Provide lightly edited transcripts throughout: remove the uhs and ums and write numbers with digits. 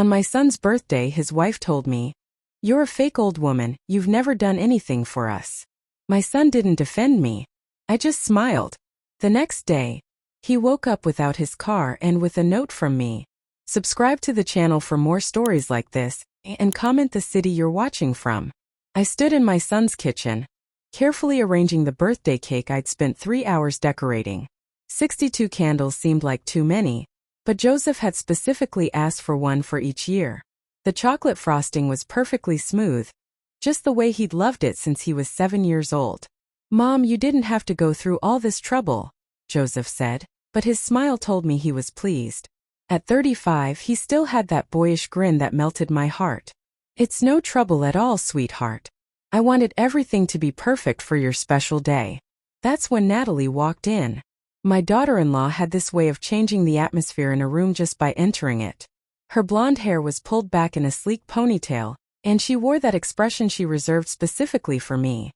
On my son's birthday, his wife told me, "You're a fake old woman, you've never done anything for us." My son didn't defend me. I just smiled. The next day, he woke up without his car and with a note from me. Subscribe to the channel for more stories like this, and comment the city you're watching from. I stood in my son's kitchen, carefully arranging the birthday cake I'd spent 3 hours decorating. 62 candles seemed like too many, but Joseph had specifically asked for one for each year. The chocolate frosting was perfectly smooth, just the way he'd loved it since he was 7 years old. "Mom, you didn't have to go through all this trouble," Joseph said, but his smile told me he was pleased. At 35, he still had that boyish grin that melted my heart. "It's no trouble at all, sweetheart. I wanted everything to be perfect for your special day." That's when Natalie walked in. My daughter-in-law had this way of changing the atmosphere in a room just by entering it. Her blonde hair was pulled back in a sleek ponytail, and she wore that expression she reserved specifically for me.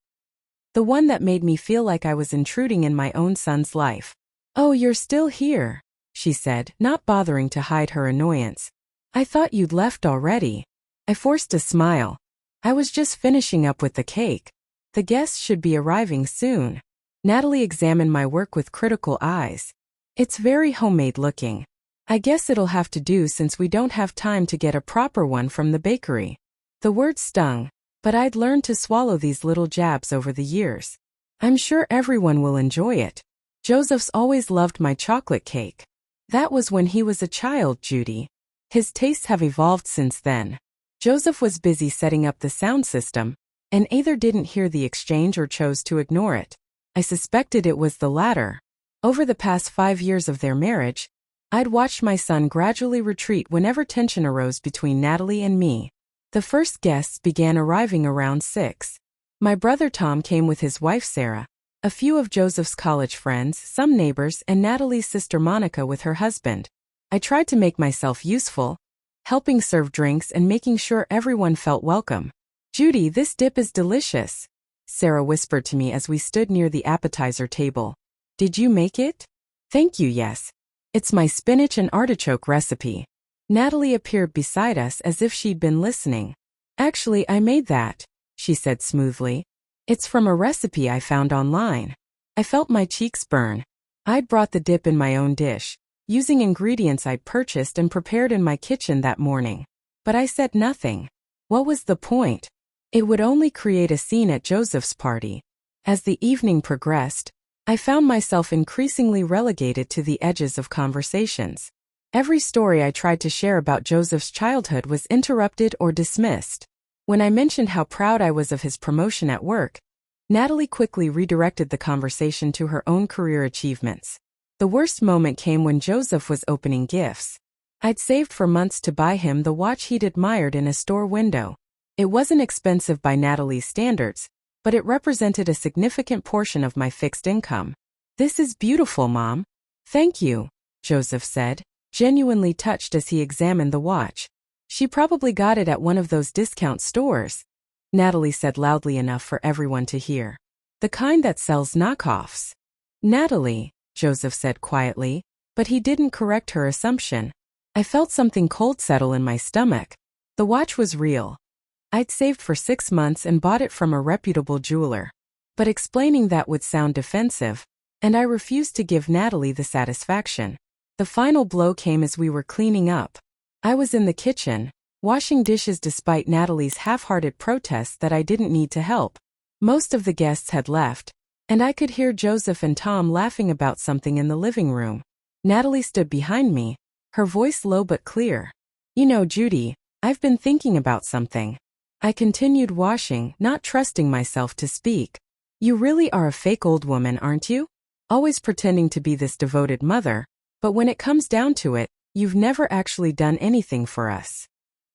The one that made me feel like I was intruding in my own son's life. "Oh, you're still here," she said, not bothering to hide her annoyance. "I thought you'd left already." I forced a smile. "I was just finishing up with the cake. The guests should be arriving soon." Natalie examined my work with critical eyes. "It's very homemade looking. I guess it'll have to do since we don't have time to get a proper one from the bakery." The word stung, but I'd learned to swallow these little jabs over the years. "I'm sure everyone will enjoy it. Joseph's always loved my chocolate cake." That was when he was a child, Judy. His tastes have evolved since then. Joseph was busy setting up the sound system, and either didn't hear the exchange or chose to ignore it. I suspected it was the latter. Over the past 5 years of their marriage, I'd watched my son gradually retreat whenever tension arose between Natalie and me. The first guests began arriving around 6. My brother Tom came with his wife Sarah, a few of Joseph's college friends, some neighbors, and Natalie's sister Monica with her husband. I tried to make myself useful, helping serve drinks and making sure everyone felt welcome. "Judy, this dip is delicious," Sarah whispered to me as we stood near the appetizer table. "Did you make it?" "Thank you, yes. It's my spinach and artichoke recipe." Natalie appeared beside us as if she'd been listening. "Actually, I made that," she said smoothly. "It's from a recipe I found online." I felt my cheeks burn. I'd brought the dip in my own dish, using ingredients I'd purchased and prepared in my kitchen that morning. But I said nothing. What was the point? It would only create a scene at Joseph's party. As the evening progressed, I found myself increasingly relegated to the edges of conversations. Every story I tried to share about Joseph's childhood was interrupted or dismissed. When I mentioned how proud I was of his promotion at work, Natalie quickly redirected the conversation to her own career achievements. The worst moment came when Joseph was opening gifts. I'd saved for months to buy him the watch he'd admired in a store window. It wasn't expensive by Natalie's standards, but it represented a significant portion of my fixed income. "This is beautiful, Mom." "Thank you," Joseph said, genuinely touched as he examined the watch. "She probably got it at one of those discount stores," Natalie said loudly enough for everyone to hear. "The kind that sells knockoffs." "Natalie," Joseph said quietly, but he didn't correct her assumption. I felt something cold settle in my stomach. The watch was real. I'd saved for 6 months and bought it from a reputable jeweler. But explaining that would sound defensive, and I refused to give Natalie the satisfaction. The final blow came as we were cleaning up. I was in the kitchen, washing dishes despite Natalie's half-hearted protests that I didn't need to help. Most of the guests had left, and I could hear Joseph and Tom laughing about something in the living room. Natalie stood behind me, her voice low but clear. "You know, Judy, I've been thinking about something." I continued washing, not trusting myself to speak. "You really are a fake old woman, aren't you? Always pretending to be this devoted mother, but when it comes down to it, you've never actually done anything for us."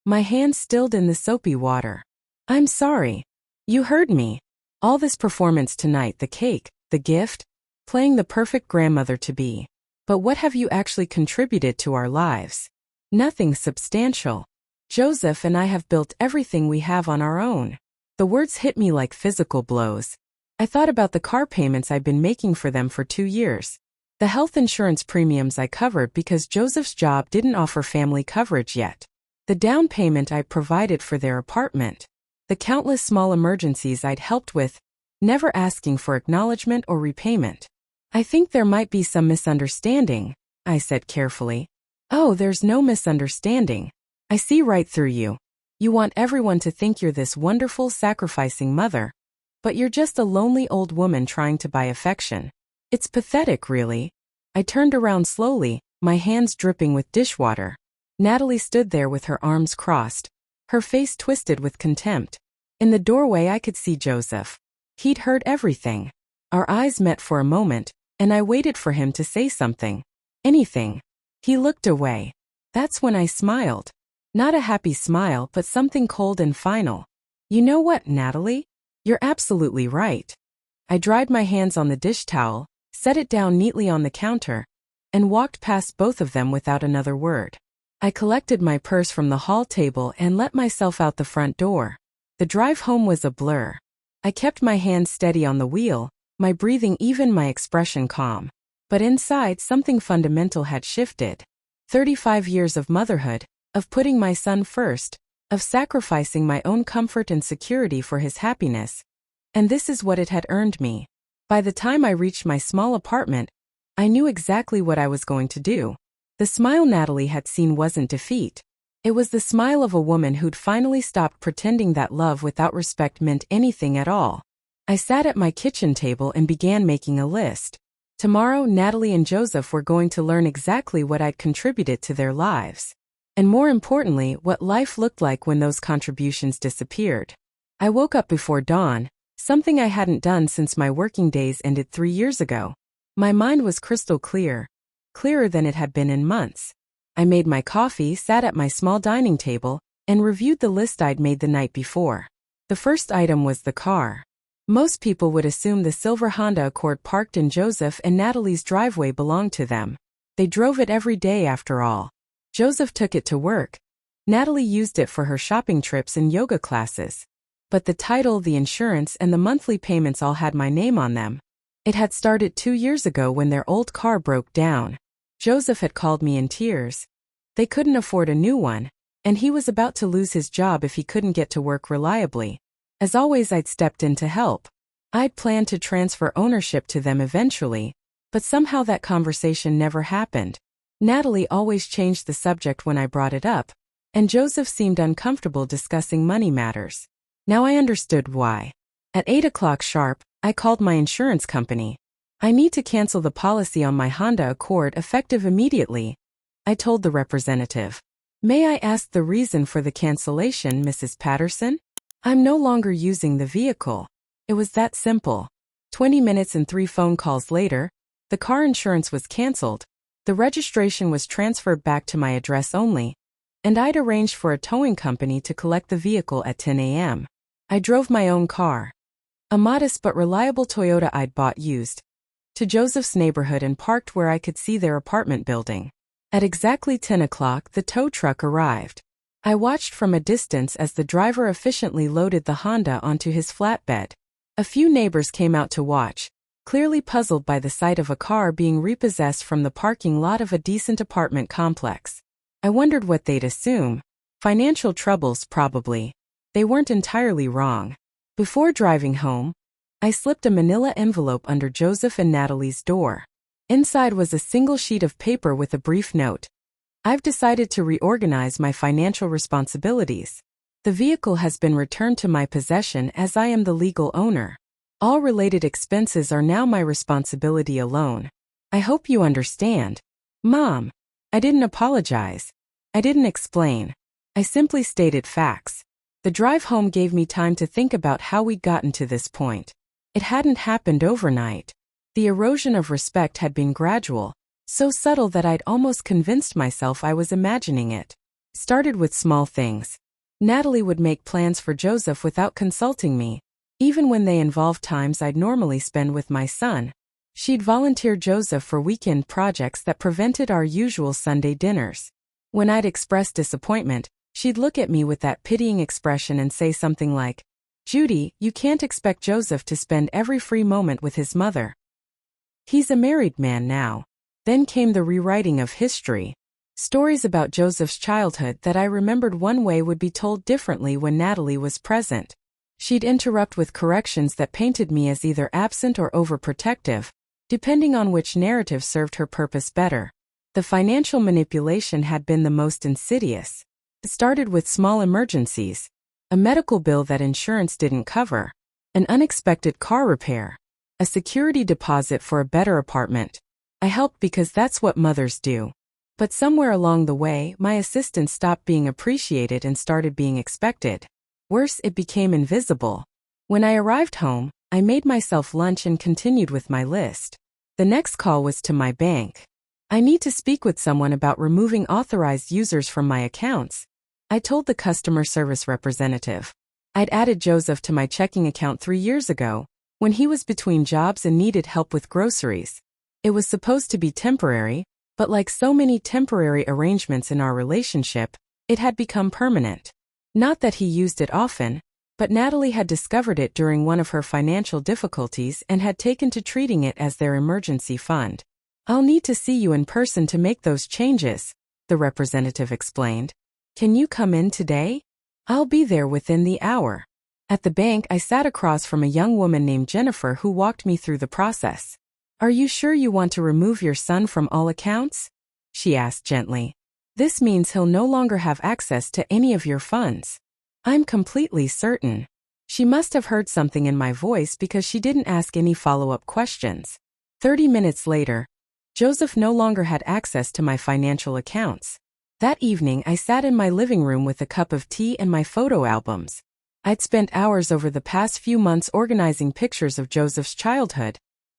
My hands stilled in the soapy water. "I'm sorry. You heard me. All this performance tonight, the cake, the gift, playing the perfect grandmother to be. But what have you actually contributed to our lives? Nothing substantial. Joseph and I have built everything we have on our own." The words hit me like physical blows. I thought about the car payments I'd been making for them for 2 years. The health insurance premiums I covered because Joseph's job didn't offer family coverage yet. The down payment I provided for their apartment. The countless small emergencies I'd helped with, never asking for acknowledgement or repayment. I think there might be some misunderstanding, I said carefully. Oh, there's no misunderstanding. I see right through you. You want everyone to think you're this wonderful, sacrificing mother. But you're just a lonely old woman trying to buy affection. It's pathetic, really. I turned around slowly, my hands dripping with dishwater. Natalie stood there with her arms crossed, her face twisted with contempt. In the doorway I could see Joseph. He'd heard everything. Our eyes met for a moment, and I waited for him to say something. Anything. He looked away. That's when I smiled. Not a happy smile, but something cold and final. You know what, Natalie? You're absolutely right. I dried my hands on the dish towel, set it down neatly on the counter, and walked past both of them without another word. I collected my purse from the hall table and let myself out the front door. The drive home was a blur. I kept my hands steady on the wheel, my breathing even, my expression calm. But inside, something fundamental had shifted. 35 years of motherhood, of putting my son first, of sacrificing my own comfort and security for his happiness. And this is what it had earned me. By the time I reached my small apartment, I knew exactly what I was going to do. The smile Natalie had seen wasn't defeat. It was the smile of a woman who'd finally stopped pretending that love without respect meant anything at all. I sat at my kitchen table and began making a list. Tomorrow, Natalie and Joseph were going to learn exactly what I'd contributed to their lives. And more importantly, what life looked like when those contributions disappeared. I woke up before dawn, something I hadn't done since my working days ended 3 years ago. My mind was crystal clear, clearer than it had been in months. I made my coffee, sat at my small dining table, and reviewed the list I'd made the night before. The first item was the car. Most people would assume the silver Honda Accord parked in Joseph and Natalie's driveway belonged to them. They drove it every day after all. Joseph took it to work. Natalie used it for her shopping trips and yoga classes. But the title, the insurance, and the monthly payments all had my name on them. It had started 2 years ago when their old car broke down. Joseph had called me in tears. They couldn't afford a new one, and he was about to lose his job if he couldn't get to work reliably. As always, I'd stepped in to help. I'd planned to transfer ownership to them eventually, but somehow that conversation never happened. Natalie always changed the subject when I brought it up, and Joseph seemed uncomfortable discussing money matters. Now I understood why. At 8 o'clock sharp, I called my insurance company. I need to cancel the policy on my Honda Accord effective immediately, I told the representative. May I ask the reason for the cancellation, Mrs. Patterson? I'm no longer using the vehicle. It was that simple. 20 minutes and 3 phone calls later, the car insurance was canceled. The registration was transferred back to my address only, and I'd arranged for a towing company to collect the vehicle at 10 a.m. I drove my own car, a modest but reliable Toyota I'd bought used, to Joseph's neighborhood and parked where I could see their apartment building. At exactly 10 o'clock, the tow truck arrived. I watched from a distance as the driver efficiently loaded the Honda onto his flatbed. A few neighbors came out to watch, clearly puzzled by the sight of a car being repossessed from the parking lot of a decent apartment complex. I wondered what they'd assume. Financial troubles, probably. They weren't entirely wrong. Before driving home, I slipped a manila envelope under Joseph and Natalie's door. Inside was a single sheet of paper with a brief note. I've decided to reorganize my financial responsibilities. The vehicle has been returned to my possession as I am the legal owner. All related expenses are now my responsibility alone. I hope you understand. Mom. I didn't apologize. I didn't explain. I simply stated facts. The drive home gave me time to think about how we'd gotten to this point. It hadn't happened overnight. The erosion of respect had been gradual, so subtle that I'd almost convinced myself I was imagining it. Started with small things. Natalie would make plans for Joseph without consulting me, even when they involved times I'd normally spend with my son. She'd volunteer Joseph for weekend projects that prevented our usual Sunday dinners. When I'd express disappointment, she'd look at me with that pitying expression and say something like, "Judy, you can't expect Joseph to spend every free moment with his mother. He's a married man now." Then came the rewriting of history. Stories about Joseph's childhood that I remembered one way would be told differently when Natalie was present. She'd interrupt with corrections that painted me as either absent or overprotective, depending on which narrative served her purpose better. The financial manipulation had been the most insidious. It started with small emergencies, a medical bill that insurance didn't cover, an unexpected car repair, a security deposit for a better apartment. I helped because that's what mothers do. But somewhere along the way, my assistance stopped being appreciated and started being expected. Worse, it became invisible. When I arrived home, I made myself lunch and continued with my list. The next call was to my bank. I need to speak with someone about removing authorized users from my accounts, I told the customer service representative. I'd added Joseph to my checking account 3 years ago, when he was between jobs and needed help with groceries. It was supposed to be temporary, but like so many temporary arrangements in our relationship, it had become permanent. Not that he used it often, but Natalie had discovered it during one of her financial difficulties and had taken to treating it as their emergency fund. I'll need to see you in person to make those changes, the representative explained. Can you come in today? I'll be there within the hour. At the bank, I sat across from a young woman named Jennifer who walked me through the process. Are you sure you want to remove your son from all accounts? She asked gently. This means he'll no longer have access to any of your funds. I'm completely certain. She must have heard something in my voice because she didn't ask any follow-up questions. 30 minutes later, Joseph no longer had access to my financial accounts. That evening, I sat in my living room with a cup of tea and my photo albums. I'd spent hours over the past few months organizing pictures of Joseph's childhood,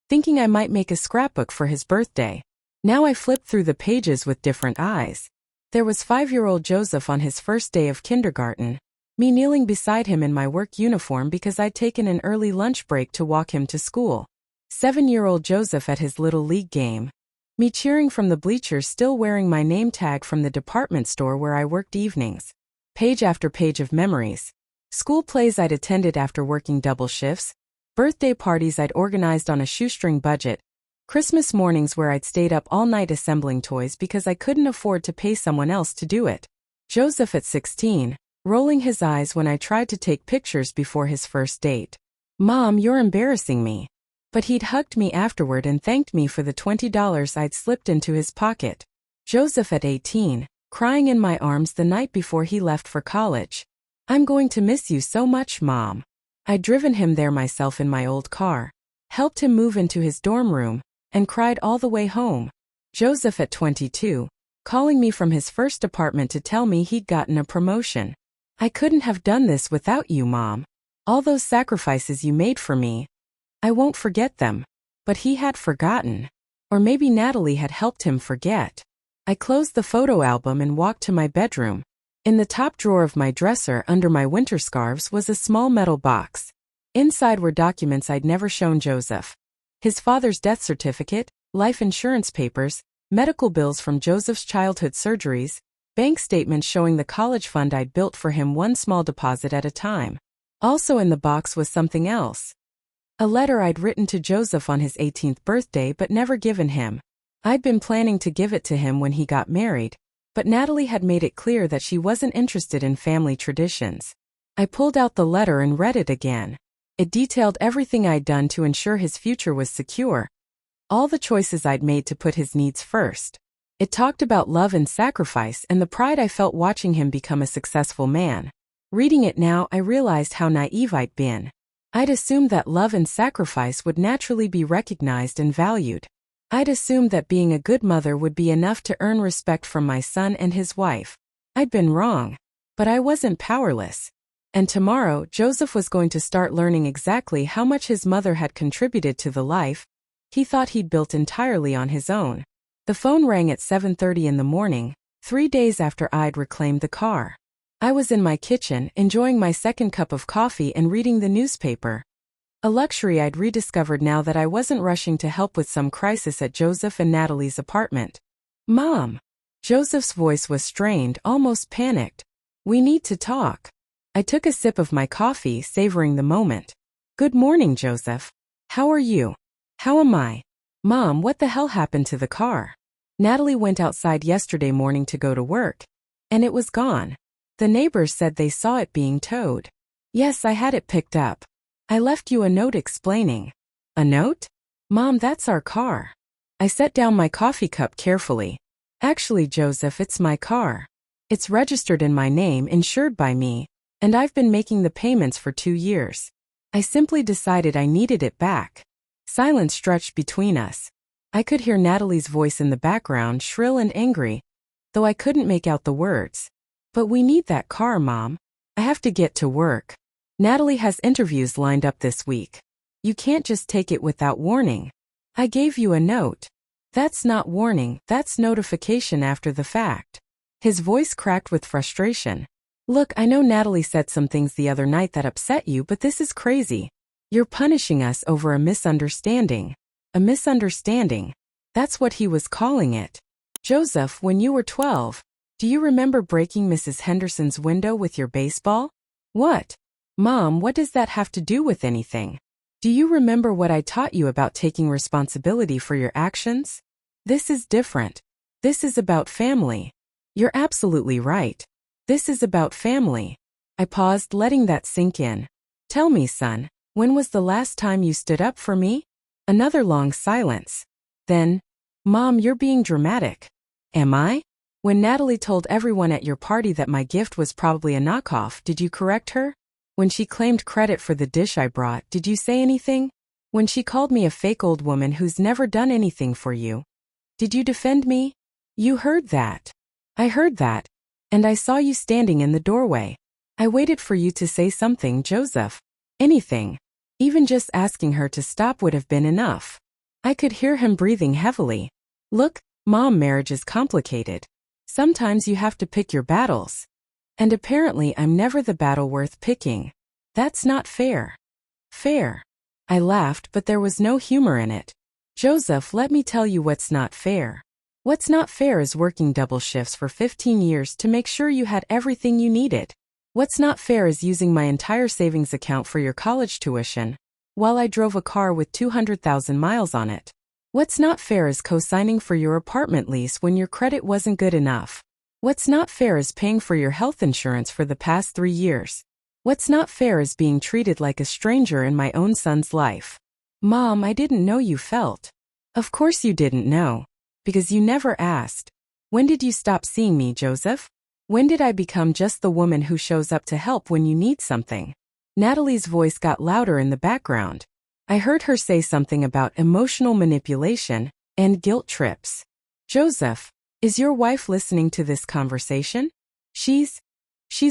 thinking I might make a scrapbook for his birthday. Now I flipped through the pages with different eyes. There was 5-year-old Joseph on his first day of kindergarten, me kneeling beside him in my work uniform because I'd taken an early lunch break to walk him to school. 7-year-old Joseph at his little league game, me cheering from the bleachers still wearing my name tag from the department store where I worked evenings. Page after page of memories. School plays I'd attended after working double shifts, birthday parties I'd organized on a shoestring budget, Christmas mornings where I'd stayed up all night assembling toys because I couldn't afford to pay someone else to do it. Joseph at 16, rolling his eyes when I tried to take pictures before his first date. Mom, you're embarrassing me. But he'd hugged me afterward and thanked me for the $20 I'd slipped into his pocket. Joseph at 18, crying in my arms the night before he left for college. I'm going to miss you so much, Mom. I'd driven him there myself in my old car, helped him move into his dorm room, and cried all the way home. Joseph at 22, calling me from his first apartment to tell me he'd gotten a promotion. I couldn't have done this without you, Mom. All those sacrifices you made for me. I won't forget them. But he had forgotten. Or maybe Natalie had helped him forget. I closed the photo album and walked to my bedroom. In the top drawer of my dresser under my winter scarves was a small metal box. Inside were documents I'd never shown Joseph. His father's death certificate, life insurance papers, medical bills from Joseph's childhood surgeries, bank statements showing the college fund I'd built for him one small deposit at a time. Also in the box was something else. A letter I'd written to Joseph on his 18th birthday but never given him. I'd been planning to give it to him when he got married, but Natalie had made it clear that she wasn't interested in family traditions. I pulled out the letter and read it again. It detailed everything I'd done to ensure his future was secure, all the choices I'd made to put his needs first. It talked about love and sacrifice and the pride I felt watching him become a successful man. Reading it now, I realized how naive I'd been. I'd assumed that love and sacrifice would naturally be recognized and valued. I'd assumed that being a good mother would be enough to earn respect from my son and his wife. I'd been wrong. But I wasn't powerless. And tomorrow, Joseph was going to start learning exactly how much his mother had contributed to the life he thought he'd built entirely on his own. The phone rang at 7:30 in the morning, 3 days after I'd reclaimed the car. I was in my kitchen, enjoying my second cup of coffee and reading the newspaper. A luxury I'd rediscovered now that I wasn't rushing to help with some crisis at Joseph and Natalie's apartment. Mom. Joseph's voice was strained, almost panicked. We need to talk. I took a sip of my coffee, savoring the moment. Good morning, Joseph. How are you? How am I? Mom, what the hell happened to the car? Natalie went outside yesterday morning to go to work, and it was gone. The neighbors said they saw it being towed. Yes, I had it picked up. I left you a note explaining. A note? Mom, that's our car. I set down my coffee cup carefully. Actually, Joseph, it's my car. It's registered in my name, insured by me, and I've been making the payments for 2 years. I simply decided I needed it back. Silence stretched between us. I could hear Natalie's voice in the background, shrill and angry, though I couldn't make out the words. But we need that car, Mom. I have to get to work. Natalie has interviews lined up this week. You can't just take it without warning. I gave you a note. That's not warning, that's notification after the fact. His voice cracked with frustration. Look, I know Natalie said some things the other night that upset you, but this is crazy. You're punishing us over a misunderstanding. A misunderstanding. That's what he was calling it. Joseph, when you were 12, do you remember breaking Mrs. Henderson's window with your baseball? What? Mom, what does that have to do with anything? Do you remember what I taught you about taking responsibility for your actions? This is different. This is about family. You're absolutely right. This is about family. I paused, letting that sink in. Tell me, son, when was the last time you stood up for me? Another long silence. Then, Mom, you're being dramatic. Am I? When Natalie told everyone at your party that my gift was probably a knockoff, did you correct her? When she claimed credit for the dish I brought, did you say anything? When she called me a fake old woman who's never done anything for you, did you defend me? You heard that. I heard that. And I saw you standing in the doorway. I waited for you to say something, Joseph. Anything. Even just asking her to stop would have been enough. I could hear him breathing heavily. Look, Mom, marriage is complicated. Sometimes you have to pick your battles. And apparently I'm never the battle worth picking. That's not fair. Fair. I laughed, but there was no humor in it. Joseph, let me tell you what's not fair. What's not fair is working double shifts for 15 years to make sure you had everything you needed. What's not fair is using my entire savings account for your college tuition, while I drove a car with 200,000 miles on it. What's not fair is co-signing for your apartment lease when your credit wasn't good enough. What's not fair is paying for your health insurance for the past 3 years. What's not fair is being treated like a stranger in my own son's life. Mom, I didn't know you felt. Of course you didn't know. Because you never asked. When did you stop seeing me, Joseph? When did I become just the woman who shows up to help when you need something? Natalie's voice got louder in the background. I heard her say something about emotional manipulation and guilt trips. Joseph, is your wife listening to this conversation? She's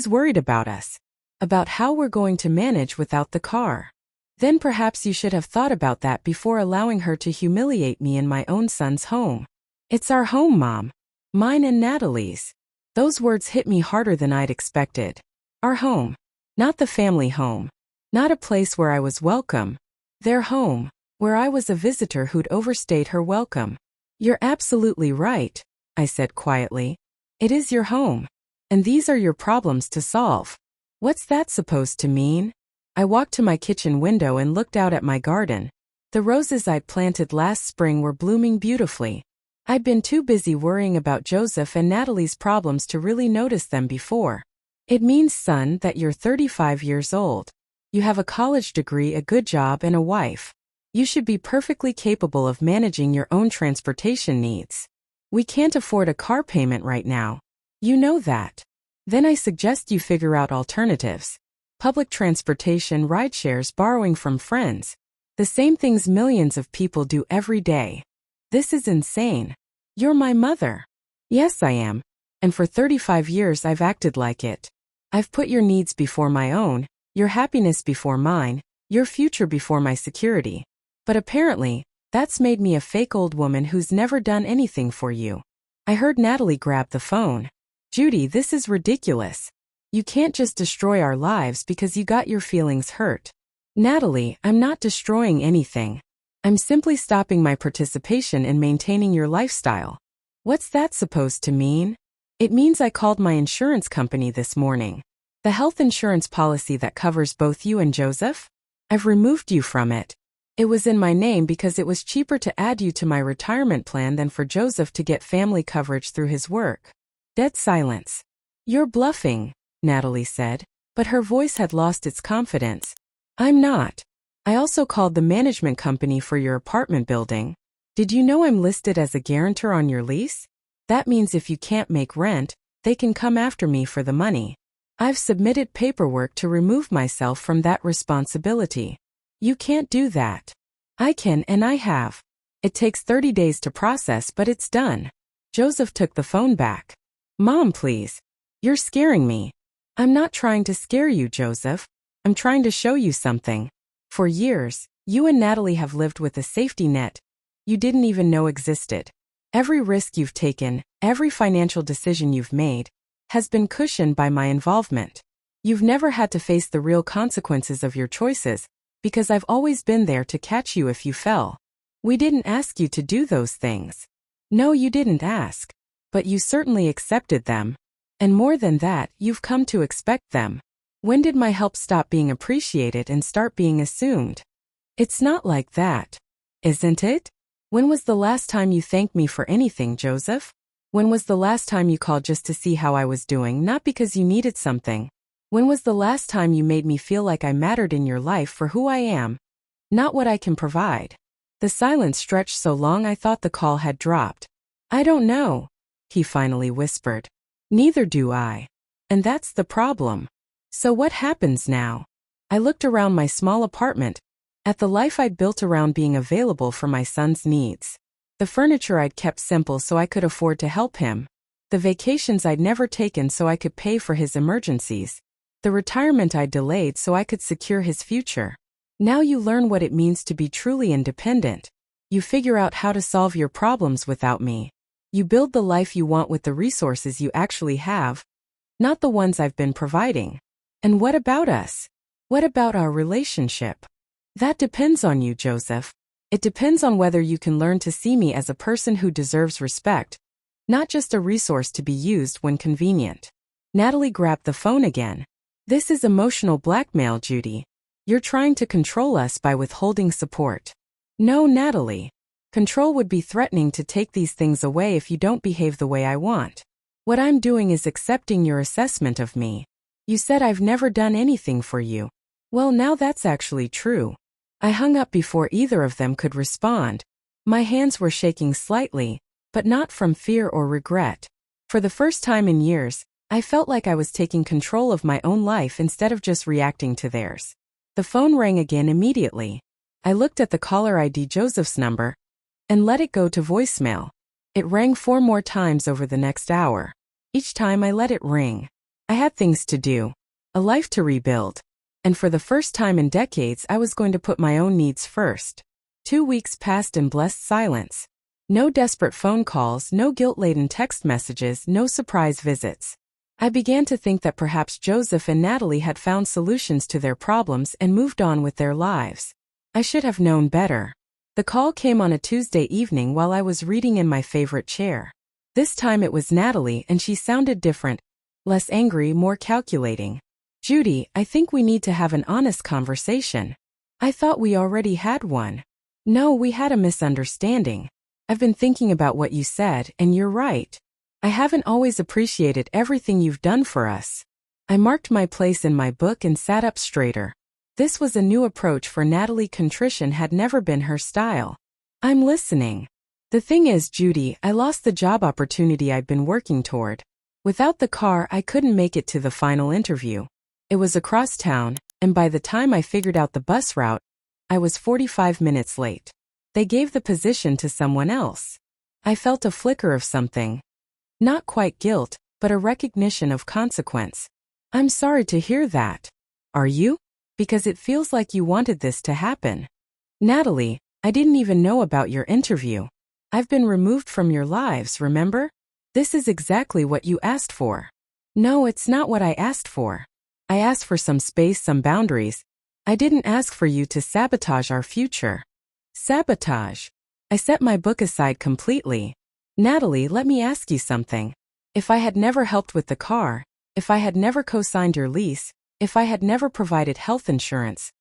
worried about us. About how we're going to manage without the car. Then perhaps you should have thought about that before allowing her to humiliate me in my own son's home. It's our home, Mom. Mine and Natalie's. Those words hit me harder than I'd expected. Our home. Not the family home. Not a place where I was welcome. Their home, where I was a visitor who'd overstayed her welcome. You're absolutely right, I said quietly. It is your home. And these are your problems to solve. What's that supposed to mean? I walked to my kitchen window and looked out at my garden. The roses I'd planted last spring were blooming beautifully. I'd been too busy worrying about Joseph and Natalie's problems to really notice them before. It means, son, that you're 35 years old. You have a college degree, a good job, and a wife. You should be perfectly capable of managing your own transportation needs. We can't afford a car payment right now. You know that. Then I suggest you figure out alternatives. Public transportation, rideshares, borrowing from friends. The same things millions of people do every day. This is insane. You're my mother. Yes, I am. And for 35 years I've acted like it. I've put your needs before my own, your happiness before mine, your future before my security. But apparently, that's made me a fake old woman who's never done anything for you. I heard Natalie grab the phone. Judy, this is ridiculous. You can't just destroy our lives because you got your feelings hurt. Natalie, I'm not destroying anything. I'm simply stopping my participation in maintaining your lifestyle. What's that supposed to mean? It means I called my insurance company this morning. The health insurance policy that covers both you and Joseph? I've removed you from it. It was in my name because it was cheaper to add you to my retirement plan than for Joseph to get family coverage through his work. Dead silence. You're bluffing, Natalie said, but her voice had lost its confidence. I'm not. I also called the management company for your apartment building. Did you know I'm listed as a guarantor on your lease? That means if you can't make rent, they can come after me for the money. I've submitted paperwork to remove myself from that responsibility. You can't do that. I can, and I have. It takes 30 days to process, but it's done. Joseph took the phone back. Mom, please. You're scaring me. I'm not trying to scare you, Joseph. I'm trying to show you something. For years, you and Natalie have lived with a safety net you didn't even know existed. Every risk you've taken, every financial decision you've made, has been cushioned by my involvement. You've never had to face the real consequences of your choices, because I've always been there to catch you if you fell. We didn't ask you to do those things. No, you didn't ask. But you certainly accepted them. And more than that, you've come to expect them. When did my help stop being appreciated and start being assumed? It's not like that. Isn't it? When was the last time you thanked me for anything, Joseph? When was the last time you called just to see how I was doing, not because you needed something? When was the last time you made me feel like I mattered in your life for who I am, not what I can provide? The silence stretched so long I thought the call had dropped. I don't know, he finally whispered. Neither do I. And that's the problem. So what happens now? I looked around my small apartment, at the life I'd built around being available for my son's needs. The furniture I'd kept simple so I could afford to help him. The vacations I'd never taken so I could pay for his emergencies. The retirement I'd delayed so I could secure his future. Now you learn what it means to be truly independent. You figure out how to solve your problems without me. You build the life you want with the resources you actually have, not the ones I've been providing. And what about us? What about our relationship? That depends on you, Joseph. It depends on whether you can learn to see me as a person who deserves respect, not just a resource to be used when convenient. Natalie grabbed the phone again. This is emotional blackmail, Judy. You're trying to control us by withholding support. No, Natalie. Control would be threatening to take these things away if you don't behave the way I want. What I'm doing is accepting your assessment of me. You said I've never done anything for you. Well, now that's actually true. I hung up before either of them could respond. My hands were shaking slightly, but not from fear or regret. For the first time in years, I felt like I was taking control of my own life instead of just reacting to theirs. The phone rang again immediately. I looked at the caller ID, Joseph's number, and let it go to voicemail. It rang 4 more times over the next hour. Each time I let it ring. I had things to do, a life to rebuild. And for the first time in decades, I was going to put my own needs first. 2 weeks passed in blessed silence. No desperate phone calls, no guilt-laden text messages, no surprise visits. I began to think that perhaps Joseph and Natalie had found solutions to their problems and moved on with their lives. I should have known better. The call came on a Tuesday evening while I was reading in my favorite chair. This time it was Natalie, and she sounded different, less angry, more calculating. Judy, I think we need to have an honest conversation. I thought we already had one. No, we had a misunderstanding. I've been thinking about what you said, and you're right. I haven't always appreciated everything you've done for us. I marked my place in my book and sat up straighter. This was a new approach for Natalie. Contrition had never been her style. I'm listening. The thing is, Judy, I lost the job opportunity I'd been working toward. Without the car, I couldn't make it to the final interview. It was across town, and by the time I figured out the bus route, I was 45 minutes late. They gave the position to someone else. I felt a flicker of something. Not quite guilt, but a recognition of consequence. I'm sorry to hear that. Are you? Because it feels like you wanted this to happen. Natalie, I didn't even know about your interview. I've been removed from your lives, remember? This is exactly what you asked for. No, it's not what I asked for. I asked for some space, some boundaries. I didn't ask for you to sabotage our future. Sabotage? I set my book aside completely. Natalie, let me ask you something. If I had never helped with the car, if I had never co-signed your lease, if I had never provided health insurance,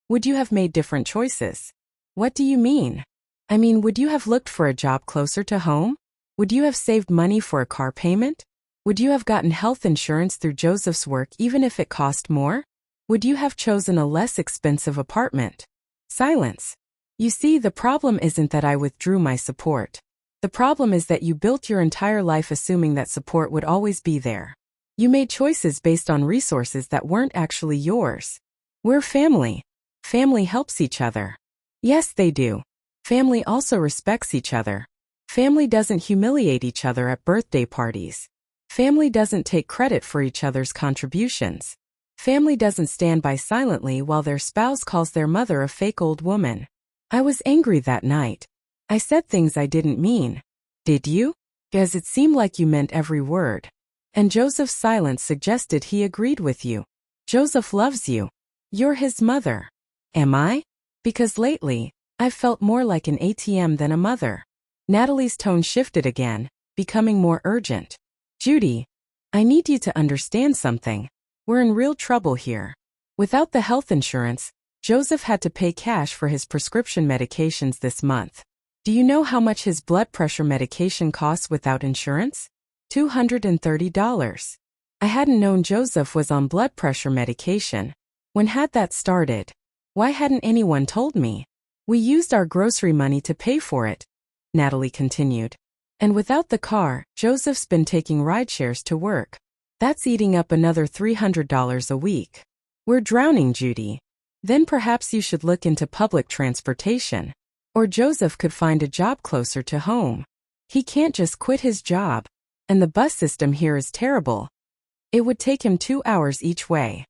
would you have made different choices? What do you mean? I mean, would you have looked for a job closer to home? Would you have saved money for a car payment? Would you have gotten health insurance through Joseph's work even if it cost more? Would you have chosen a less expensive apartment? Silence. You see, the problem isn't that I withdrew my support. The problem is that you built your entire life assuming that support would always be there. You made choices based on resources that weren't actually yours. We're family. Family helps each other. Yes, they do. Family also respects each other. Family doesn't humiliate each other at birthday parties. Family doesn't take credit for each other's contributions. Family doesn't stand by silently while their spouse calls their mother a fake old woman. I was angry that night. I said things I didn't mean. Did you? Because it seemed like you meant every word. And Joseph's silence suggested he agreed with you. Joseph loves you. You're his mother. Am I? Because lately, I've felt more like an ATM than a mother. Natalie's tone shifted again, becoming more urgent. Judy, I need you to understand something. We're in real trouble here. Without the health insurance, Joseph had to pay cash for his prescription medications this month. Do you know how much his blood pressure medication costs without insurance? $230. I hadn't known Joseph was on blood pressure medication. When had that started? Why hadn't anyone told me? We used our grocery money to pay for it, Natalie continued. And without the car, Joseph's been taking rideshares to work. That's eating up another $300 a week. We're drowning, Judy. Then perhaps you should look into public transportation. Or Joseph could find a job closer to home. He can't just quit his job. And the bus system here is terrible. It would take him 2 hours each way.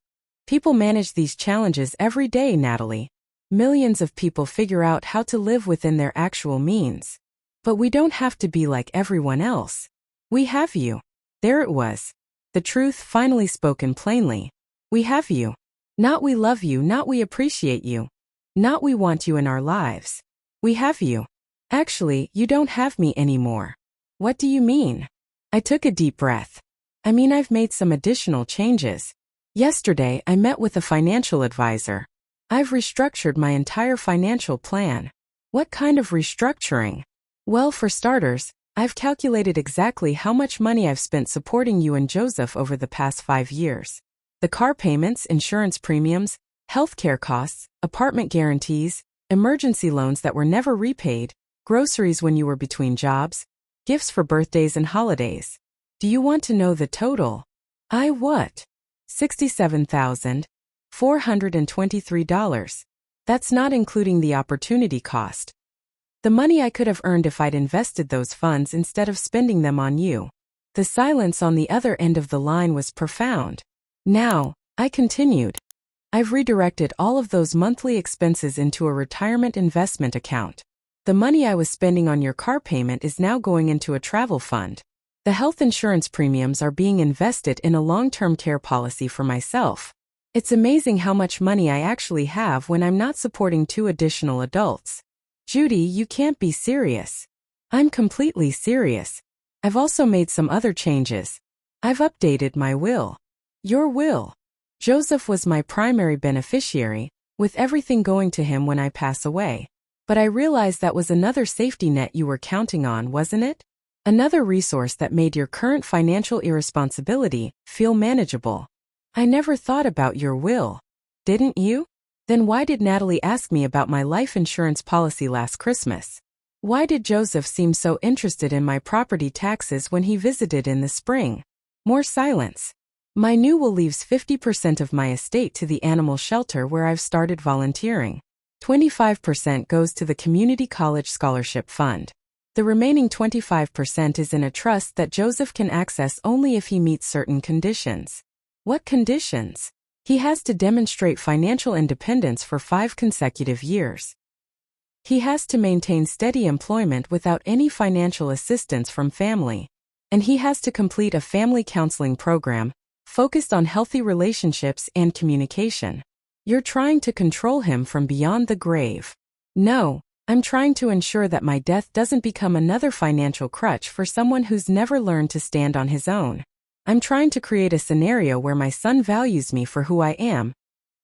People manage these challenges every day, Natalie. Millions of people figure out how to live within their actual means. But we don't have to be like everyone else. We have you. There it was. The truth finally spoken plainly. We have you. Not we love you, not we appreciate you. Not we want you in our lives. We have you. Actually, you don't have me anymore. What do you mean? I took a deep breath. I mean, I've made some additional changes. Yesterday, I met with a financial advisor. I've restructured my entire financial plan. What kind of restructuring? Well, for starters, I've calculated exactly how much money I've spent supporting you and Joseph over the past 5 years. The car payments, insurance premiums, healthcare costs, apartment guarantees, emergency loans that were never repaid, groceries when you were between jobs, gifts for birthdays and holidays. Do you want to know the total? What? $67,423. That's not including the opportunity cost. The money I could have earned if I'd invested those funds instead of spending them on you. The silence on the other end of the line was profound. Now, I continued. I've redirected all of those monthly expenses into a retirement investment account. The money I was spending on your car payment is now going into a travel fund. The health insurance premiums are being invested in a long-term care policy for myself. It's amazing how much money I actually have when I'm not supporting 2 additional adults. Judy, you can't be serious. I'm completely serious. I've also made some other changes. I've updated my will. Your will. Joseph was my primary beneficiary, with everything going to him when I pass away. But I realized that was another safety net you were counting on, wasn't it? Another resource that made your current financial irresponsibility feel manageable. I never thought about your will. Didn't you? Then why did Natalie ask me about my life insurance policy last Christmas? Why did Joseph seem so interested in my property taxes when he visited in the spring? More silence. My new will leaves 50% of my estate to the animal shelter where I've started volunteering. 25% goes to the Community College Scholarship Fund. The remaining 25% is in a trust that Joseph can access only if he meets certain conditions. What conditions? He has to demonstrate financial independence for 5 consecutive years. He has to maintain steady employment without any financial assistance from family. And he has to complete a family counseling program focused on healthy relationships and communication. You're trying to control him from beyond the grave. No, I'm trying to ensure that my death doesn't become another financial crutch for someone who's never learned to stand on his own. I'm trying to create a scenario where my son values me for who I am,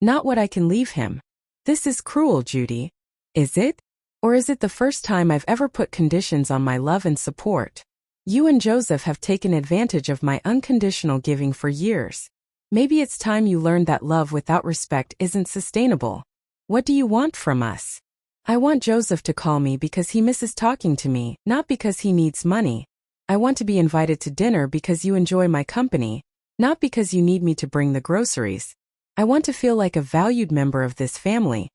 not what I can leave him. This is cruel, Judy. Is it? Or is it the first time I've ever put conditions on my love and support? You and Joseph have taken advantage of my unconditional giving for years. Maybe it's time you learned that love without respect isn't sustainable. What do you want from us? I want Joseph to call me because he misses talking to me, not because he needs money. I want to be invited to dinner because you enjoy my company, not because you need me to bring the groceries. I want to feel like a valued member of this family,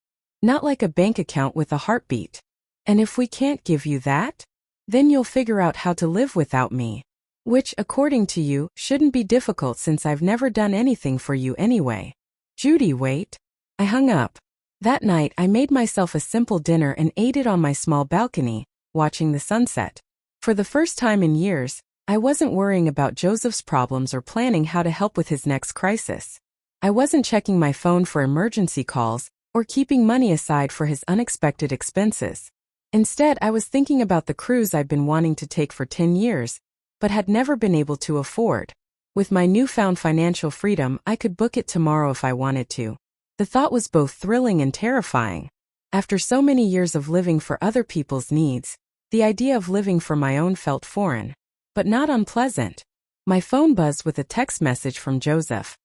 not like a bank account with a heartbeat. And if we can't give you that, then you'll figure out how to live without me. Which, according to you, shouldn't be difficult since I've never done anything for you anyway. Judy, wait. I hung up. That night I made myself a simple dinner and ate it on my small balcony, watching the sunset. For the first time in years, I wasn't worrying about Joseph's problems or planning how to help with his next crisis. I wasn't checking my phone for emergency calls or keeping money aside for his unexpected expenses. Instead, I was thinking about the cruise I'd been wanting to take for 10 years, but had never been able to afford. With my newfound financial freedom, I could book it tomorrow if I wanted to. The thought was both thrilling and terrifying. After so many years of living for other people's needs, the idea of living for my own felt foreign, but not unpleasant. My phone buzzed with a text message from Joseph.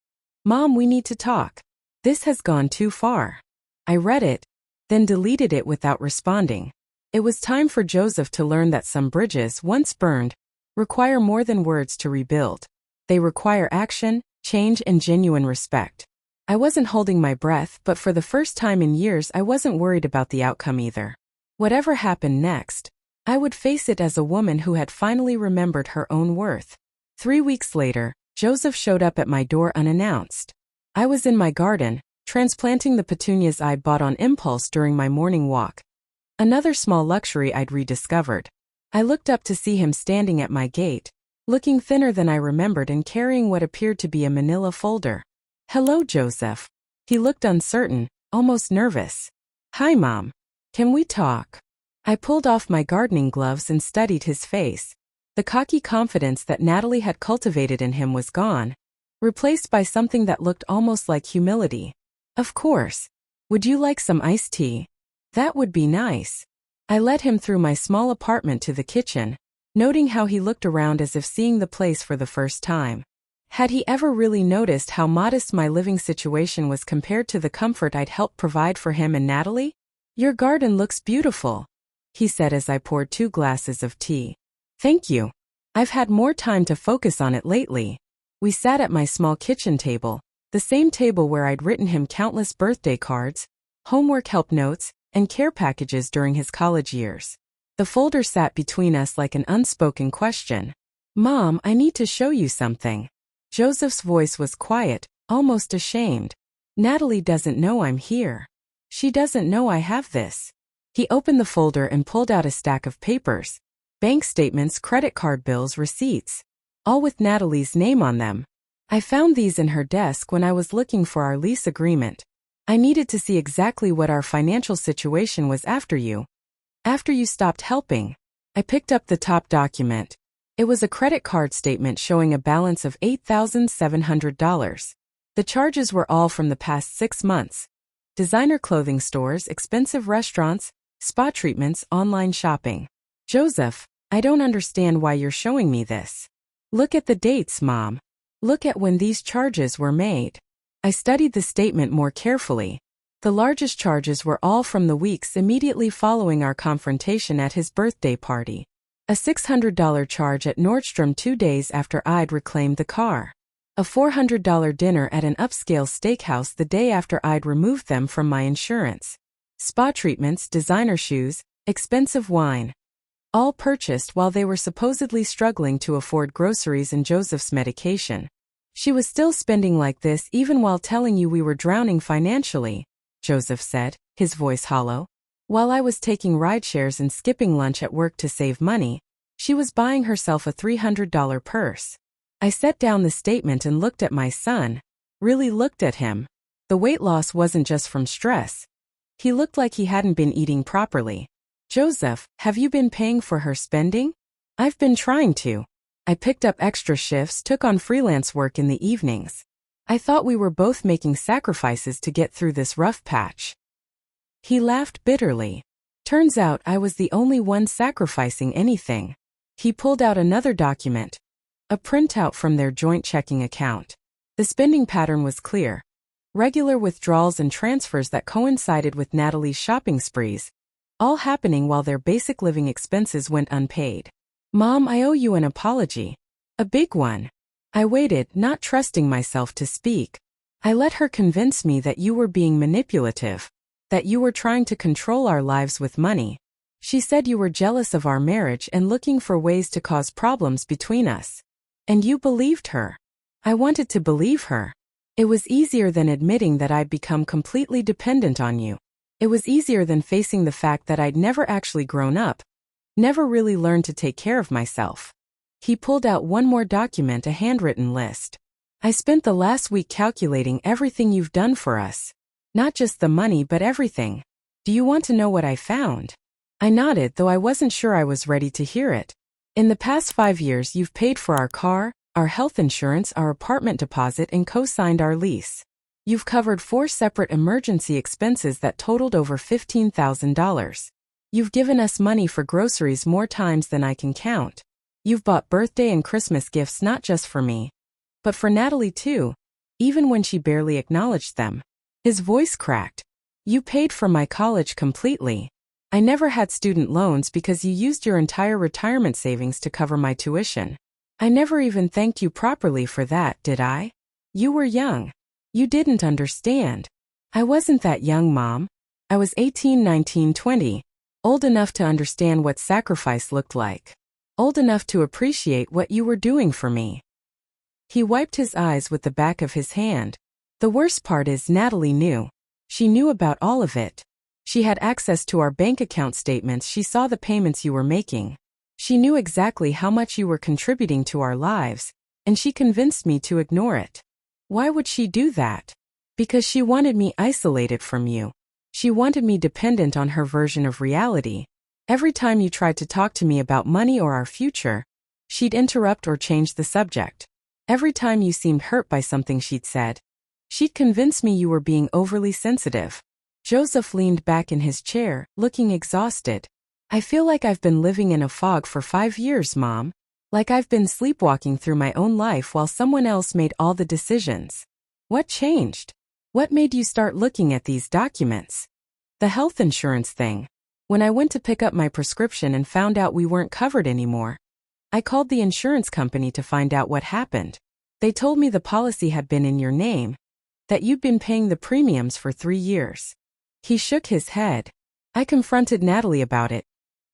Mom, we need to talk. This has gone too far. I read it, then deleted it without responding. It was time for Joseph to learn that some bridges, once burned, require more than words to rebuild. They require action, change, and genuine respect. I wasn't holding my breath, but for the first time in years I wasn't worried about the outcome either. Whatever happened next, I would face it as a woman who had finally remembered her own worth. 3 weeks later, Joseph showed up at my door unannounced. I was in my garden, transplanting the petunias I'd bought on impulse during my morning walk. Another small luxury I'd rediscovered. I looked up to see him standing at my gate, looking thinner than I remembered and carrying what appeared to be a manila folder. Hello, Joseph. He looked uncertain, almost nervous. Hi, Mom. Can we talk? I pulled off my gardening gloves and studied his face. The cocky confidence that Natalie had cultivated in him was gone, replaced by something that looked almost like humility. Of course. Would you like some iced tea? That would be nice. I led him through my small apartment to the kitchen, noting how he looked around as if seeing the place for the first time. Had he ever really noticed how modest my living situation was compared to the comfort I'd helped provide for him and Natalie? Your garden looks beautiful, he said as I poured 2 glasses of tea. Thank you. I've had more time to focus on it lately. We sat at my small kitchen table, the same table where I'd written him countless birthday cards, homework help notes, and care packages during his college years. The folder sat between us like an unspoken question. Mom, I need to show you something. Joseph's voice was quiet, almost ashamed. Natalie doesn't know I'm here. She doesn't know I have this. He opened the folder and pulled out a stack of papers. Bank statements, credit card bills, receipts. All with Natalie's name on them. I found these in her desk when I was looking for our lease agreement. I needed to see exactly what our financial situation was after you stopped helping. I picked up the top document. It was a credit card statement showing a balance of $8,700. The charges were all from the past 6 months. Designer clothing stores, expensive restaurants, spa treatments, online shopping. Joseph, I don't understand why you're showing me this. Look at the dates, Mom. Look at when these charges were made. I studied the statement more carefully. The largest charges were all from the weeks immediately following our confrontation at his birthday party. A $600 charge at Nordstrom 2 days after I'd reclaimed the car. A $400 dinner at an upscale steakhouse the day after I'd removed them from my insurance. Spa treatments, designer shoes, expensive wine. All purchased while they were supposedly struggling to afford groceries and Joseph's medication. She was still spending like this even while telling you we were drowning financially, Joseph said, his voice hollow. While I was taking rideshares and skipping lunch at work to save money, she was buying herself a $300 purse. I set down the statement and looked at my son, really looked at him. The weight loss wasn't just from stress. He looked like he hadn't been eating properly. Joseph, have you been paying for her spending? I've been trying to. I picked up extra shifts, took on freelance work in the evenings. I thought we were both making sacrifices to get through this rough patch. He laughed bitterly. Turns out I was the only one sacrificing anything. He pulled out another document, a printout from their joint checking account. The spending pattern was clear. Regular withdrawals and transfers that coincided with Natalie's shopping sprees, all happening while their basic living expenses went unpaid. Mom, I owe you an apology. A big one. I waited, not trusting myself to speak. I let her convince me that you were being manipulative, that you were trying to control our lives with money. She said you were jealous of our marriage and looking for ways to cause problems between us. And you believed her. I wanted to believe her. It was easier than admitting that I'd become completely dependent on you. It was easier than facing the fact that I'd never actually grown up, never really learned to take care of myself. He pulled out one more document, a handwritten list. I spent the last week calculating everything you've done for us. Not just the money, but everything. Do you want to know what I found? I nodded, though I wasn't sure I was ready to hear it. In the past 5 years, you've paid for our car, our health insurance, our apartment deposit, and co-signed our lease. You've covered 4 separate emergency expenses that totaled over $15,000. You've given us money for groceries more times than I can count. You've bought birthday and Christmas gifts not just for me, but for Natalie too, even when she barely acknowledged them. His voice cracked. You paid for my college completely. I never had student loans because you used your entire retirement savings to cover my tuition. I never even thanked you properly for that, did I? You were young. You didn't understand. I wasn't that young, Mom. I was 18, 19, 20, old enough to understand what sacrifice looked like. Old enough to appreciate what you were doing for me. He wiped his eyes with the back of his hand. The worst part is Natalie knew. She knew about all of it. She had access to our bank account statements. She saw the payments you were making. She knew exactly how much you were contributing to our lives, and she convinced me to ignore it. Why would she do that? Because she wanted me isolated from you. She wanted me dependent on her version of reality. Every time you tried to talk to me about money or our future, she'd interrupt or change the subject. Every time you seemed hurt by something she'd said, she'd convince me you were being overly sensitive. Joseph leaned back in his chair, looking exhausted. I feel like I've been living in a fog for 5 years, Mom. Like I've been sleepwalking through my own life while someone else made all the decisions. What changed? What made you start looking at these documents? The health insurance thing. When I went to pick up my prescription and found out we weren't covered anymore, I called the insurance company to find out what happened. They told me the policy had been in your name, that you'd been paying the premiums for 3 years. He shook his head. I confronted Natalie about it,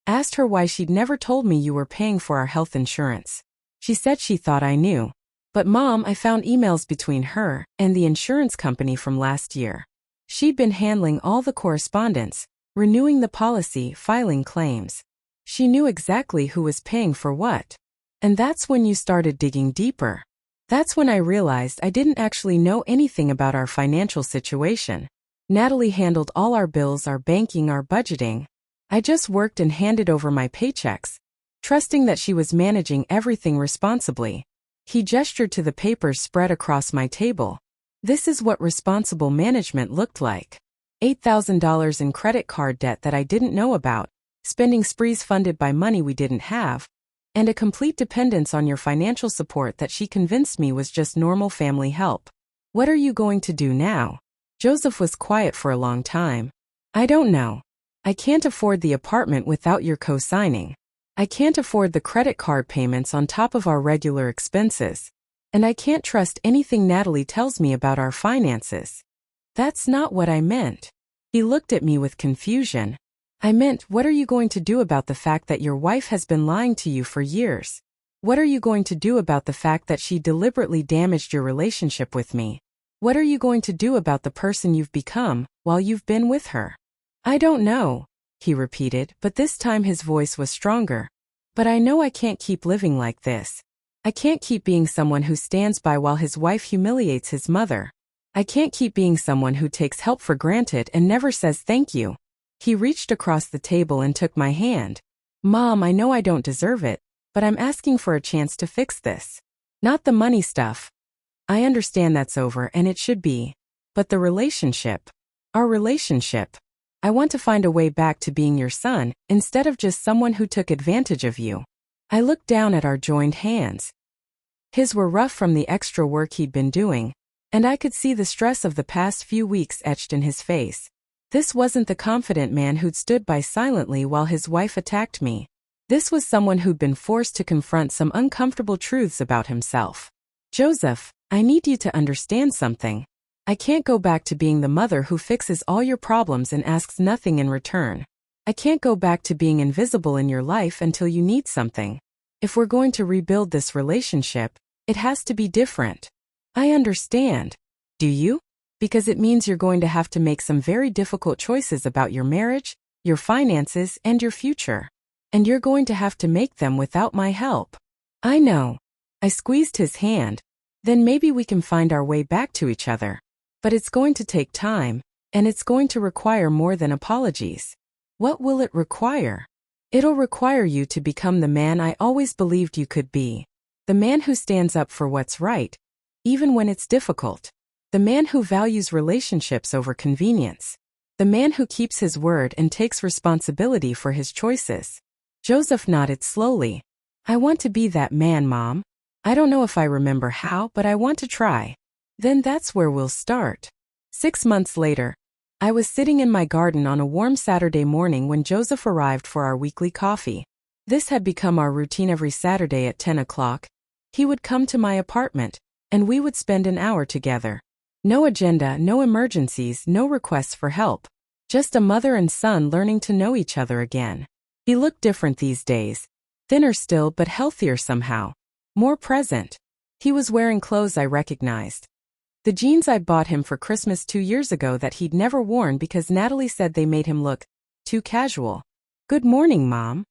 asked her why she'd never told me you were paying for our health insurance. She said she thought I knew. But Mom, I found emails between her and the insurance company from last year. She'd been handling all the correspondence, renewing the policy, filing claims. She knew exactly who was paying for what. And that's when you started digging deeper. That's when I realized I didn't actually know anything about our financial situation. Natalie handled all our bills, our banking, our budgeting. I just worked and handed over my paychecks, trusting that she was managing everything responsibly. He gestured to the papers spread across my table. This is what responsible management looked like. $8,000 in credit card debt that I didn't know about, spending sprees funded by money we didn't have, and a complete dependence on your financial support that she convinced me was just normal family help. What are you going to do now? Joseph was quiet for a long time. I don't know. I can't afford the apartment without your co-signing. I can't afford the credit card payments on top of our regular expenses. And I can't trust anything Natalie tells me about our finances. That's not what I meant. He looked at me with confusion. I meant, what are you going to do about the fact that your wife has been lying to you for years? What are you going to do about the fact that she deliberately damaged your relationship with me? What are you going to do about the person you've become while you've been with her? I don't know, he repeated, but this time his voice was stronger. But I know I can't keep living like this. I can't keep being someone who stands by while his wife humiliates his mother. I can't keep being someone who takes help for granted and never says thank you. He reached across the table and took my hand. Mom, I know I don't deserve it, but I'm asking for a chance to fix this. Not the money stuff. I understand that's over and it should be. But the relationship. Our relationship. I want to find a way back to being your son, instead of just someone who took advantage of you. I looked down at our joined hands. His were rough from the extra work he'd been doing, and I could see the stress of the past few weeks etched in his face. This wasn't the confident man who'd stood by silently while his wife attacked me. This was someone who'd been forced to confront some uncomfortable truths about himself. Joseph, I need you to understand something. I can't go back to being the mother who fixes all your problems and asks nothing in return. I can't go back to being invisible in your life until you need something. If we're going to rebuild this relationship, it has to be different. I understand. Do you? Because it means you're going to have to make some very difficult choices about your marriage, your finances, and your future. And you're going to have to make them without my help. I know. I squeezed his hand. Then maybe we can find our way back to each other. But it's going to take time, and it's going to require more than apologies. What will it require? It'll require you to become the man I always believed you could be. The man who stands up for what's right, even when it's difficult. The man who values relationships over convenience. The man who keeps his word and takes responsibility for his choices. Joseph nodded slowly. I want to be that man, Mom. I don't know if I remember how, but I want to try. Then that's where we'll start. 6 months later, I was sitting in my garden on a warm Saturday morning when Joseph arrived for our weekly coffee. This had become our routine every Saturday at 10 o'clock. He would come to my apartment, and we would spend an hour together. No agenda, no emergencies, no requests for help. Just a mother and son learning to know each other again. He looked different these days. Thinner still, but healthier somehow. More present. He was wearing clothes I recognized. The jeans I'd bought him for Christmas 2 years ago that he'd never worn because Natalie said they made him look too casual. Good morning, Mom.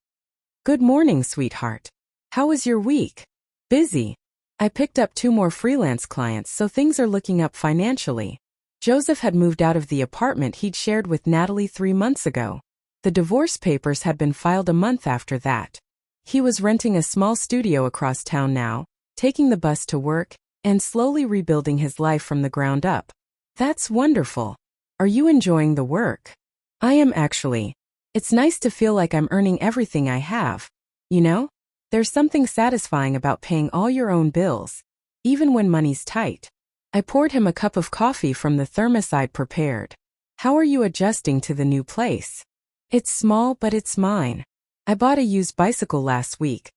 Good morning, sweetheart. How was your week? Busy. I picked up 2 more freelance clients, so things are looking up financially. Joseph had moved out of the apartment he'd shared with Natalie 3 months ago. The divorce papers had been filed a month after that. He was renting a small studio across town now, taking the bus to work, and slowly rebuilding his life from the ground up. That's wonderful. Are you enjoying the work? I am actually. It's nice to feel like I'm earning everything I have. You know? There's something satisfying about paying all your own bills, even when money's tight. I poured him a cup of coffee from the thermos I'd prepared. How are you adjusting to the new place? It's small, but it's mine. I bought a used bicycle last week.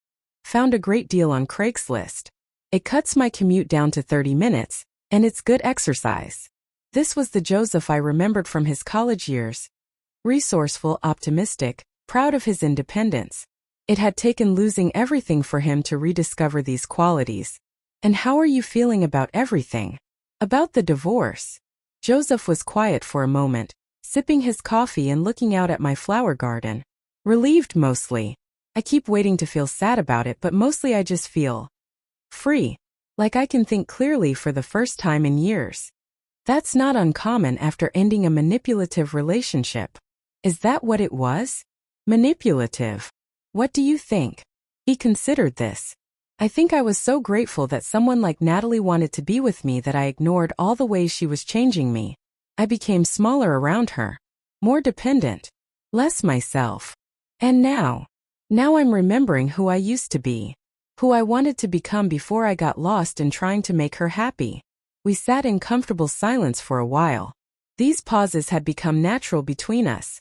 Found a great deal on Craigslist. It cuts my commute down to 30 minutes, and it's good exercise. This was the Joseph I remembered from his college years. Resourceful, optimistic, proud of his independence. It had taken losing everything for him to rediscover these qualities. And how are you feeling about everything? About the divorce? Joseph was quiet for a moment, sipping his coffee and looking out at my flower garden. Relieved mostly. I keep waiting to feel sad about it, but mostly I just feel free. Like I can think clearly for the first time in years. That's not uncommon after ending a manipulative relationship. Is that what it was? Manipulative. What do you think? He considered this. I think I was so grateful that someone like Natalie wanted to be with me that I ignored all the ways she was changing me. I became smaller around her. More dependent. Less myself. And now I'm remembering who I used to be. Who I wanted to become before I got lost in trying to make her happy. We sat in comfortable silence for a while. These pauses had become natural between us.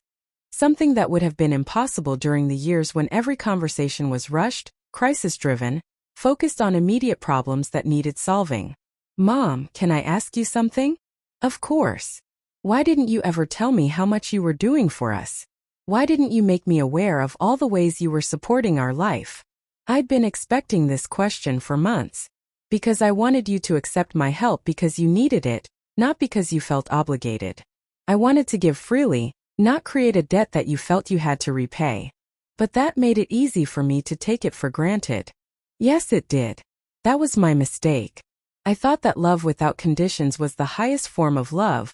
Something that would have been impossible during the years when every conversation was rushed, crisis-driven, focused on immediate problems that needed solving. Mom, can I ask you something? Of course. Why didn't you ever tell me how much you were doing for us? Why didn't you make me aware of all the ways you were supporting our life? I'd been expecting this question for months. Because I wanted you to accept my help because you needed it, not because you felt obligated. I wanted to give freely, not create a debt that you felt you had to repay. But that made it easy for me to take it for granted. Yes, it did. That was my mistake. I thought that love without conditions was the highest form of love,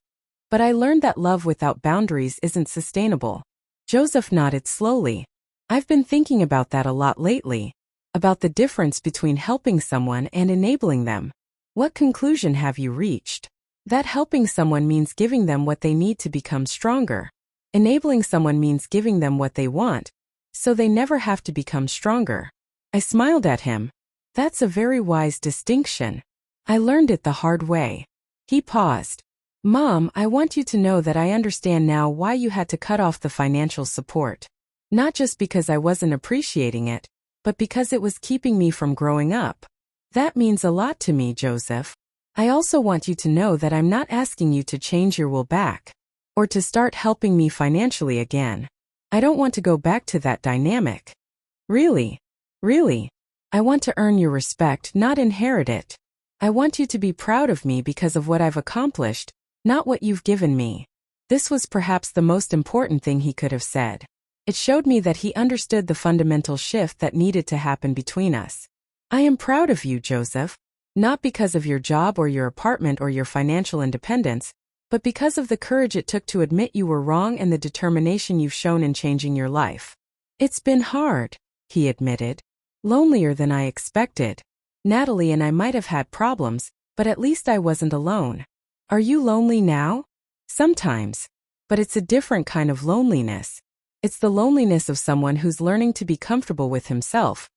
but I learned that love without boundaries isn't sustainable. Joseph nodded slowly. I've been thinking about that a lot lately. About the difference between helping someone and enabling them. What conclusion have you reached? That helping someone means giving them what they need to become stronger. Enabling someone means giving them what they want, so they never have to become stronger. I smiled at him. That's a very wise distinction. I learned it the hard way. He paused. Mom, I want you to know that I understand now why you had to cut off the financial support. Not just because I wasn't appreciating it, but because it was keeping me from growing up. That means a lot to me, Joseph. I also want you to know that I'm not asking you to change your will back, or to start helping me financially again. I don't want to go back to that dynamic. Really? Really? I want to earn your respect, not inherit it. I want you to be proud of me because of what I've accomplished, not what you've given me. This was perhaps the most important thing he could have said. It showed me that he understood the fundamental shift that needed to happen between us. I am proud of you, Joseph, not because of your job or your apartment or your financial independence, but because of the courage it took to admit you were wrong and the determination you've shown in changing your life. It's been hard, he admitted. Lonelier than I expected. Natalie and I might have had problems, but at least I wasn't alone. Are you lonely now? Sometimes. But it's a different kind of loneliness. It's the loneliness of someone who's learning to be comfortable with himself,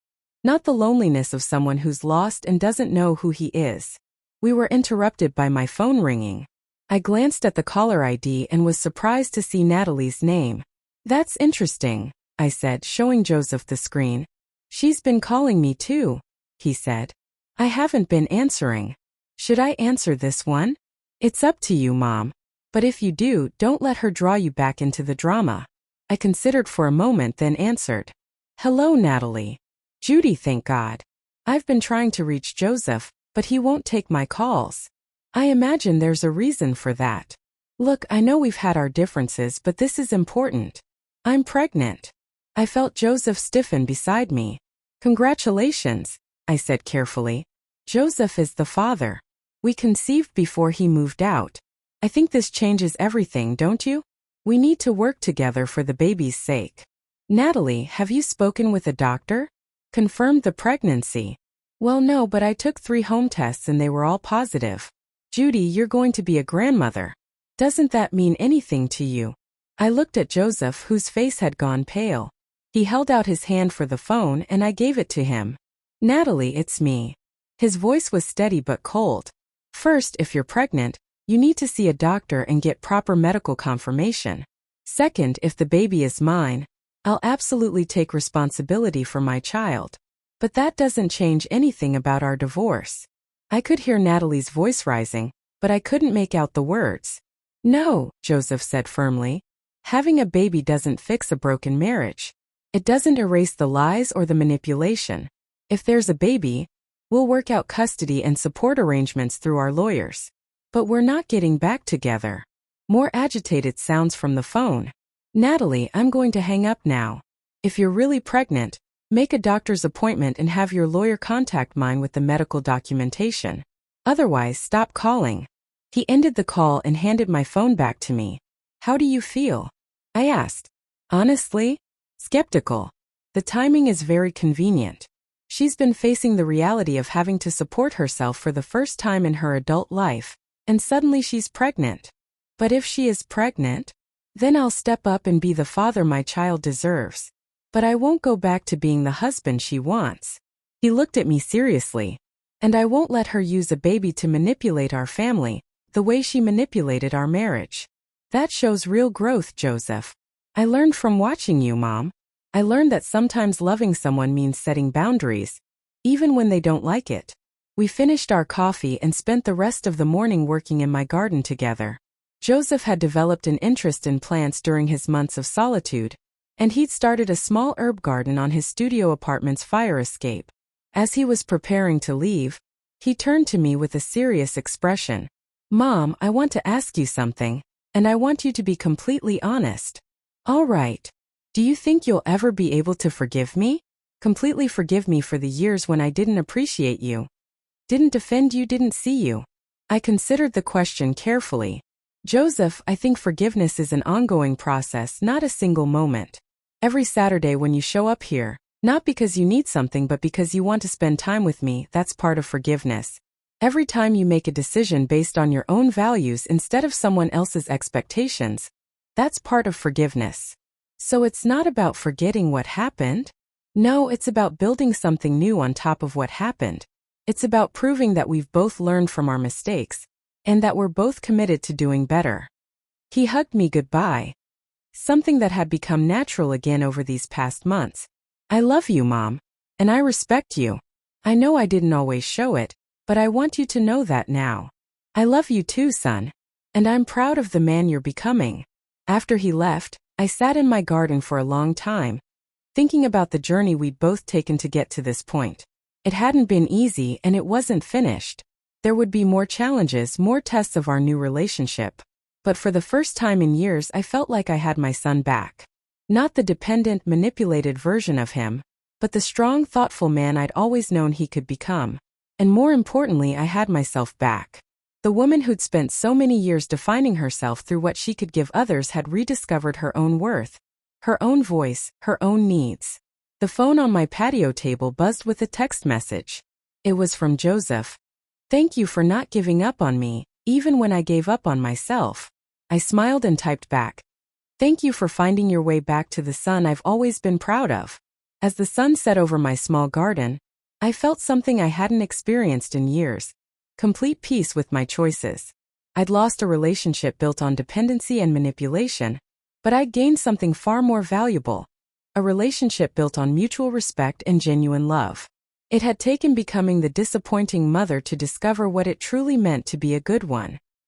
not the loneliness of someone who's lost and doesn't know who he is. We were interrupted by my phone ringing. I glanced at the caller ID and was surprised to see Natalie's name. That's interesting, I said, showing Joseph the screen. She's been calling me too, he said. I haven't been answering. Should I answer this one? It's up to you, Mom. But if you do, don't let her draw you back into the drama. I considered for a moment, then answered. Hello, Natalie. Judy, thank God. I've been trying to reach Joseph, but he won't take my calls. I imagine there's a reason for that. Look, I know we've had our differences, but this is important. I'm pregnant. I felt Joseph stiffen beside me. Congratulations, I said carefully. Joseph is the father. We conceived before he moved out. I think this changes everything, don't you? We need to work together for the baby's sake. Natalie, have you spoken with a doctor? Confirmed the pregnancy? Well, no, but I took 3 home tests and they were all positive. Judy, you're going to be a grandmother. Doesn't that mean anything to you? I looked at Joseph, whose face had gone pale. He held out his hand for the phone and I gave it to him. Natalie, it's me. His voice was steady but cold. First, if you're pregnant, you need to see a doctor and get proper medical confirmation. Second, if the baby is mine, I'll absolutely take responsibility for my child. But that doesn't change anything about our divorce. I could hear Natalie's voice rising, but I couldn't make out the words. No, Joseph said firmly. Having a baby doesn't fix a broken marriage. It doesn't erase the lies or the manipulation. If there's a baby, we'll work out custody and support arrangements through our lawyers. But we're not getting back together. More agitated sounds from the phone. Natalie, I'm going to hang up now. If you're really pregnant, make a doctor's appointment and have your lawyer contact mine with the medical documentation. Otherwise, stop calling. He ended the call and handed my phone back to me. How do you feel? I asked. Honestly? Skeptical. The timing is very convenient. She's been facing the reality of having to support herself for the first time in her adult life, and suddenly she's pregnant. But if she is pregnant, then I'll step up and be the father my child deserves. But I won't go back to being the husband she wants. He looked at me seriously. And I won't let her use a baby to manipulate our family, the way she manipulated our marriage. That shows real growth, Joseph. I learned from watching you, Mom. I learned that sometimes loving someone means setting boundaries, even when they don't like it. We finished our coffee and spent the rest of the morning working in my garden together. Joseph had developed an interest in plants during his months of solitude, and he'd started a small herb garden on his studio apartment's fire escape. As he was preparing to leave, he turned to me with a serious expression. Mom, I want to ask you something, and I want you to be completely honest. All right. Do you think you'll ever be able to forgive me? Completely forgive me for the years when I didn't appreciate you, didn't defend you, didn't see you? I considered the question carefully. Joseph, I think forgiveness is an ongoing process, not a single moment. Every Saturday when you show up here, not because you need something but because you want to spend time with me, that's part of forgiveness. Every time you make a decision based on your own values instead of someone else's expectations, That's part of forgiveness. So it's not about forgetting what happened? No, it's about building something new on top of what happened. It's about proving that we've both learned from our mistakes, and that we're both committed to doing better. He hugged me goodbye, something that had become natural again over these past months. I love you, Mom. And I respect you. I know I didn't always show it, but I want you to know that now. I love you too, son. And I'm proud of the man you're becoming. After he left, I sat in my garden for a long time, thinking about the journey we'd both taken to get to this point. It hadn't been easy and it wasn't finished. There would be more challenges, more tests of our new relationship. But for the first time in years, I felt like I had my son back. Not the dependent, manipulated version of him, but the strong, thoughtful man I'd always known he could become. And more importantly, I had myself back. The woman who'd spent so many years defining herself through what she could give others had rediscovered her own worth, her own voice, her own needs. The phone on my patio table buzzed with a text message. It was from Joseph. Thank you for not giving up on me, even when I gave up on myself. I smiled and typed back. Thank you for finding your way back to the son I've always been proud of. As the sun set over my small garden, I felt something I hadn't experienced in years. Complete peace with my choices. I'd lost a relationship built on dependency and manipulation, but I'd gained something far more valuable. A relationship built on mutual respect and genuine love. It had taken becoming the disappointing mother to discover what it truly meant to be a good one.